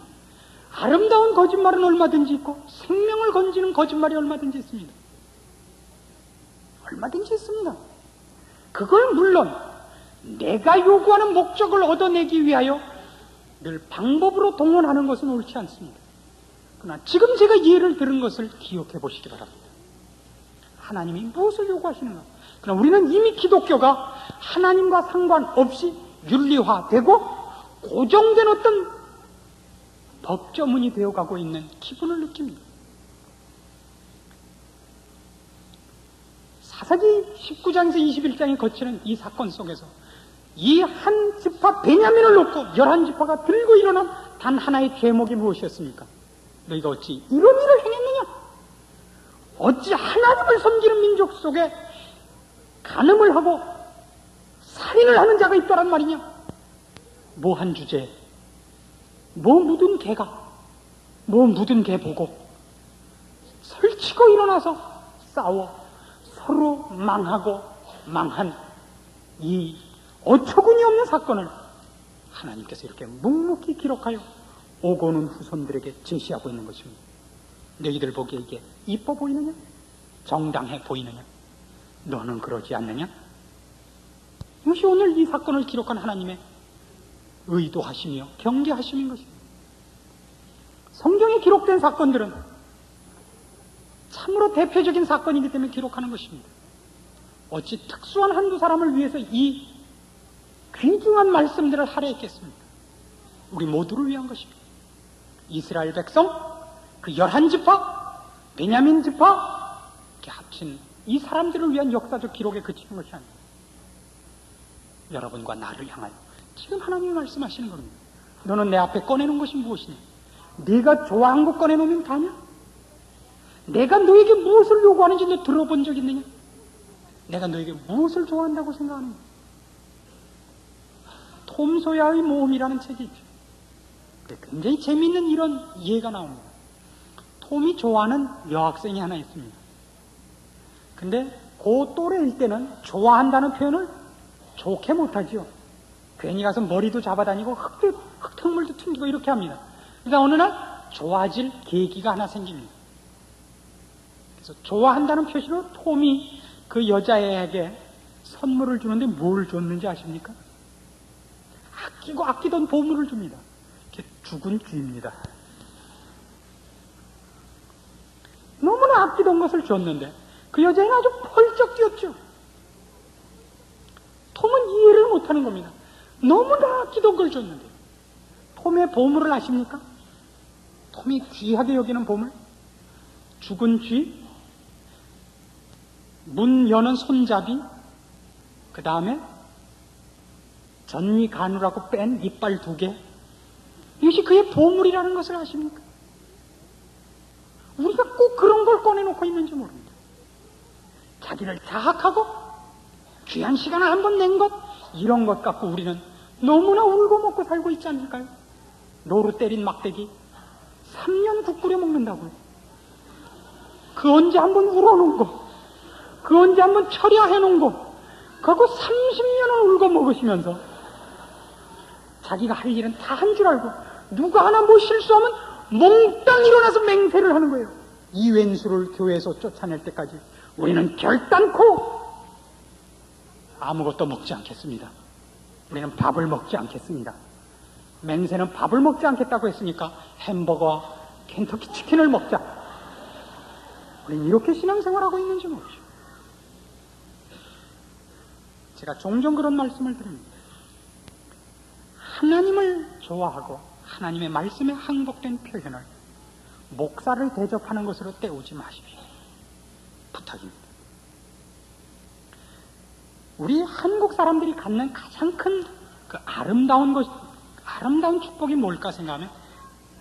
아름다운 거짓말은 얼마든지 있고 생명을 건지는 거짓말이 얼마든지 있습니다. 얼마든지 있습니다. 그걸 물론 내가 요구하는 목적을 얻어내기 위하여 늘 방법으로 동원하는 것은 옳지 않습니다. 그러나 지금 제가 예를 들은 것을 기억해 보시기 바랍니다. 하나님이 무엇을 요구하시는가? 그러나 우리는 이미 기독교가 하나님과 상관없이 윤리화되고 고정된 어떤 법조문이 되어가고 있는 기분을 느낍니다. 사사기 19장에서 21장에 거치는 이 사건 속에서 이 한 지파 베냐민을 놓고 11지파가 들고 일어난 단 하나의 죄목이 무엇이었습니까? 너희가 어찌 이런 일을 행했느냐? 어찌 하나님을 섬기는 민족 속에 간음을 하고 살인을 하는 자가 있더란 말이냐? 뭐 한 주제에 뭐 묻은 개가 뭐 묻은 개 보고 설치고 일어나서 싸워 서로 망하고 망한 이 어처구니 없는 사건을 하나님께서 이렇게 묵묵히 기록하여 오고 오는 후손들에게 제시하고 있는 것입니다. 너희들 보기에 이게 이뻐 보이느냐? 정당해 보이느냐? 너는 그러지 않느냐? 이것이 오늘 이 사건을 기록한 하나님의 의도하심이요 경계하심인 것입니다. 성경에 기록된 사건들은 참으로 대표적인 사건이기 때문에 기록하는 것입니다. 어찌 특수한 한두 사람을 위해서 이 귀중한 말씀들을 하려 했겠습니까? 우리 모두를 위한 것입니다. 이스라엘 백성, 그 11지파, 베냐민 지파 이렇게 합친 이 사람들을 위한 역사적 기록에 그치는 것이 아닙니다. 여러분과 나를 향하여 지금 하나님이 말씀하시는 겁니다. 너는 내 앞에 꺼내놓은 것이 무엇이냐? 네가 좋아한 거 꺼내놓으면 다냐? 내가 너에게 무엇을 요구하는지 너 들어본 적 있느냐? 내가 너에게 무엇을 좋아한다고 생각하는가? 톰 소야의 모험이라는 책이 있죠. 굉장히 재미있는 이런 예가 나옵니다. 톰이 좋아하는 여학생이 하나 있습니다. 근데 그 또래일 때는 좋아한다는 표현을 좋게 못하지요. 괜히 가서 머리도 잡아다니고 흙탕물도 튕기고 이렇게 합니다. 그러니까 어느 날 좋아질 계기가 하나 생깁니다. 그래서 좋아한다는 표시로 톰이 그 여자애에게 선물을 주는데 뭘 줬는지 아십니까? 아끼던 보물을 줍니다. 이렇게 죽은 쥐입니다. 너무나 아끼던 것을 줬는데 그 여자애는 아주 펄쩍 뛰었죠. 톰은 이해를 못하는 겁니다. 너무나 아끼던 걸 줬는데. 톰의 보물을 아십니까? 톰이 귀하게 여기는 보물? 죽은 쥐, 문 여는 손잡이, 그 다음에 전이 가누라고 뺀 이빨 2개. 이것이 그의 보물이라는 것을 아십니까? 우리가 꼭 그런 걸 꺼내놓고 있는지 모릅니다. 자기를 자학하고 귀한 시간을 한번 낸 것, 이런 것 갖고 우리는 너무나 울고 먹고 살고 있지 않을까요? 노루 때린 막대기 3년 국 끓여 먹는다고요. 그 언제 한번 울어놓은 거, 그 언제 한번 철야해놓은 거, 그거 30년을 울고 먹으시면서 자기가 할 일은 다 한 줄 알고 누가 하나 뭐 실수하면 몽땅 일어나서 맹세를 하는 거예요. 이웬수를 교회에서 쫓아낼 때까지 우리는 결단코 아무것도 먹지 않겠습니다. 우리는 밥을 먹지 않겠습니다. 맹세는 밥을 먹지 않겠다고 했으니까 햄버거와 켄터키 치킨을 먹자. 우리는 이렇게 신앙생활하고 있는지 모르죠. 제가 종종 그런 말씀을 드립니다. 하나님을 좋아하고 하나님의 말씀에 항복된 표현을 목사를 대접하는 것으로 때우지 마십시오. 부탁입니다. 우리 한국 사람들이 갖는 가장 큰 그 아름다운 축복이 뭘까 생각하면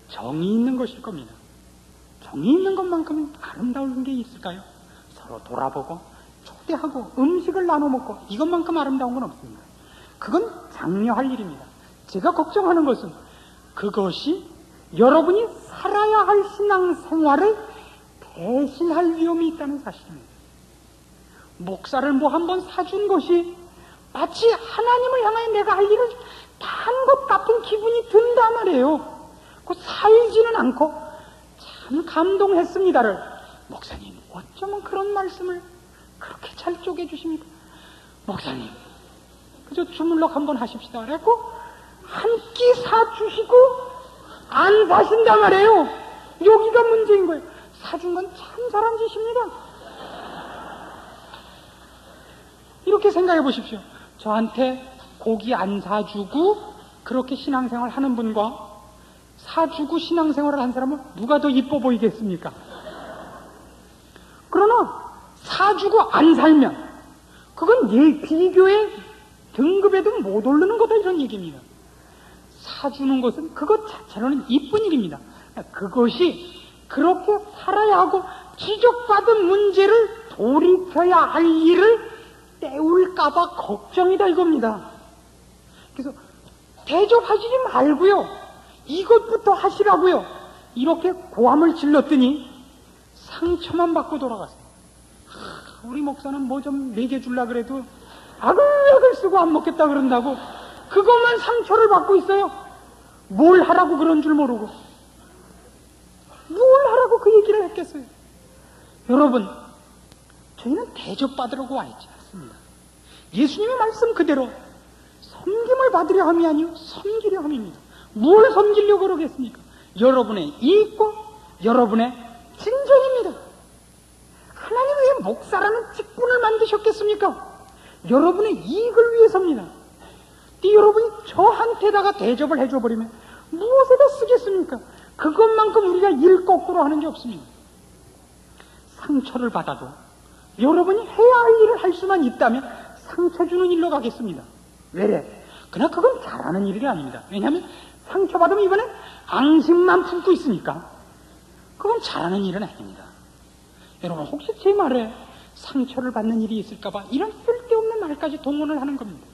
정이 있는 것일 겁니다. 정이 있는 것만큼 아름다운 게 있을까요? 서로 돌아보고 초대하고 음식을 나눠 먹고 이것만큼 아름다운 건 없습니다. 그건 장려할 일입니다. 제가 걱정하는 것은 그것이 여러분이 살아야 할 신앙생활을 대신할 위험이 있다는 사실입니다. 목사를 뭐 한번 사준 것이 마치 하나님을 향하여 내가 할 일을 다 한 것 같은 기분이 든단 말이에요. 그 살지는 않고 참 감동했습니다를 목사님 어쩌면 그런 말씀을 그렇게 잘 쪼개주십니까? 목사님 그저 주물럭 한번 하십시다 그랬고 한 끼 사주시고 안 사신단 말이에요. 여기가 문제인 거예요. 사준 건 참 잘한 짓입니다. 이렇게 생각해 보십시오. 저한테 고기 안 사주고 그렇게 신앙생활 하는 분과 사주고 신앙생활을 한 사람은 누가 더 이뻐 보이겠습니까? 그러나 사주고 안 살면 그건 예 비교의 등급에도 못 오르는 거다 이런 얘기입니다. 사주는 것은 그것 자체로는 이쁜 일입니다. 그것이 그렇게 살아야 하고 지적받은 문제를 돌이켜야 할 일을 때울까봐 걱정이다 이겁니다. 그래서 대접하지 말고요. 이것부터 하시라고요. 이렇게 고함을 질렀더니 상처만 받고 돌아갔어요. 우리 목사는 뭐 좀 먹여주려고 그래도 아글아글 쓰고 안 먹겠다 그런다고 그것만 상처를 받고 있어요. 뭘 하라고 그런 줄 모르고 뭘 하라고 그 얘기를 했겠어요. 여러분 저희는 대접받으려고 와 있지 않습니다. 예수님의 말씀 그대로 섬김을 받으려 함이 아니요 섬기려 함입니다. 뭘 섬기려고 그러겠습니까? 여러분의 이익과 여러분의 진정입니다. 하나님 왜 목사라는 직분을 만드셨겠습니까? 여러분의 이익을 위해서입니다. 여러분이 저한테다가 대접을 해줘버리면 무엇에다 쓰겠습니까? 그것만큼 우리가 일 거꾸로 하는 게 없습니다. 상처를 받아도 여러분이 해야 할 일을 할 수만 있다면 상처 주는 일로 가겠습니다. 왜래? 그러나 그건 잘하는 일이 아닙니다. 왜냐하면 상처받으면 이번엔 앙심만 품고 있으니까 그건 잘하는 일은 아닙니다. 여러분 혹시 제 말에 상처를 받는 일이 있을까봐 이런 쓸데없는 말까지 동원을 하는 겁니다.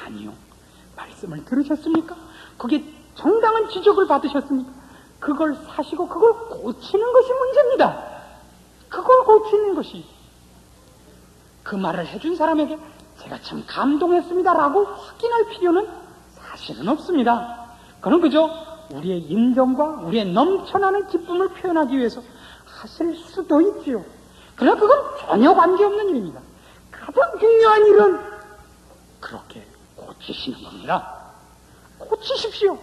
아니요. 말씀을 들으셨습니까? 그게 정당한 지적을 받으셨습니까? 그걸 사시고 그걸 고치는 것이 문제입니다. 그걸 고치는 것이. 그 말을 해준 사람에게 제가 참 감동했습니다라고 확인할 필요는 사실은 없습니다. 그건 그저 우리의 인정과 우리의 넘쳐나는 기쁨을 표현하기 위해서 하실 수도 있지요. 그러나 그건 전혀 관계없는 일입니다. 가장 중요한 일은 그렇게 고치시는 겁니다. 고치십시오.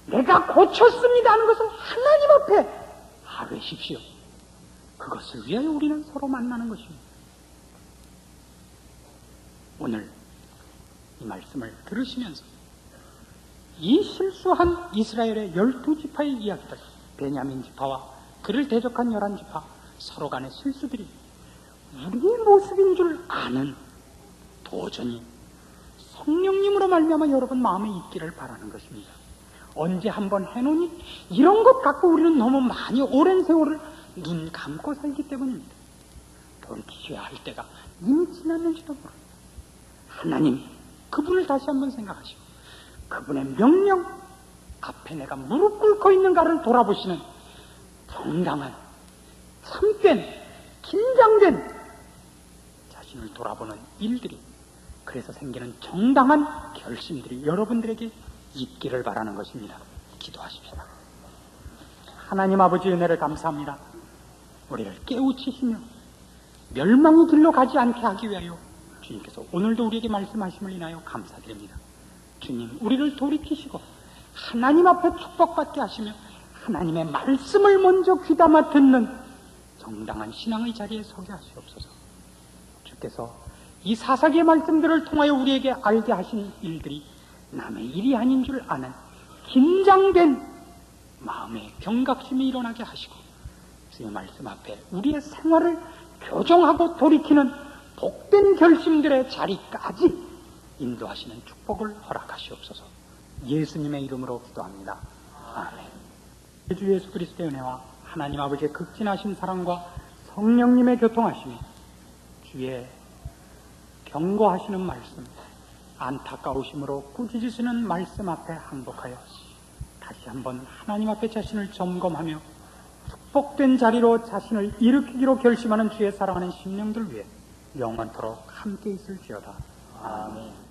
내가 고쳤습니다 하는 것을 하나님 앞에 아뢰십시오. 그것을 위하여 우리는 서로 만나는 것입니다. 오늘 이 말씀을 들으시면서 이 실수한 이스라엘의 12지파의 이야기들, 베냐민 지파와 그를 대적한 11지파 서로 간의 실수들이 우리의 모습인 줄 아는 도전이 성령님으로 말미암아 여러분 마음에 있기를 바라는 것입니다. 언제 한번 해놓으니 이런 것 갖고 우리는 너무 많이 오랜 세월을 눈 감고 살기 때문입니다. 돌이키셔야 할 때가 이미 지났는지도 모릅니다. 하나님 그분을 다시 한번 생각하시고 그분의 명령 앞에 내가 무릎 꿇고 있는가를 돌아보시는 정당한 참된 긴장된 자신을 돌아보는 일들이 그래서 생기는 정당한 결심들이 여러분들에게 있기를 바라는 것입니다. 기도하십시다. 하나님 아버지 은혜를 감사합니다. 우리를 깨우치시며 멸망의 길로 가지 않게 하기 위하여 주님께서 오늘도 우리에게 말씀하심을 인하여 감사드립니다. 주님 우리를 돌이키시고 하나님 앞에 축복받게 하시며 하나님의 말씀을 먼저 귀담아 듣는 정당한 신앙의 자리에 서게 하시옵소서. 주께서 이 사사기의 말씀들을 통하여 우리에게 알게 하신 일들이 남의 일이 아닌 줄 아는 긴장된 마음의 경각심이 일어나게 하시고 주의 말씀 앞에 우리의 생활을 교정하고 돌이키는 복된 결심들의 자리까지 인도하시는 축복을 허락하시옵소서. 예수님의 이름으로 기도합니다. 아멘. 주 예수 그리스도의 은혜와 하나님 아버지의 극진하신 사랑과 성령님의 교통하심이 주의 경고하시는 말씀, 안타까우심으로 꾸짖으시는 말씀 앞에 항복하여 다시 한번 하나님 앞에 자신을 점검하며 축복된 자리로 자신을 일으키기로 결심하는 주의 사랑하는 심령들 위해 영원토록 함께 있을지어다. 아멘.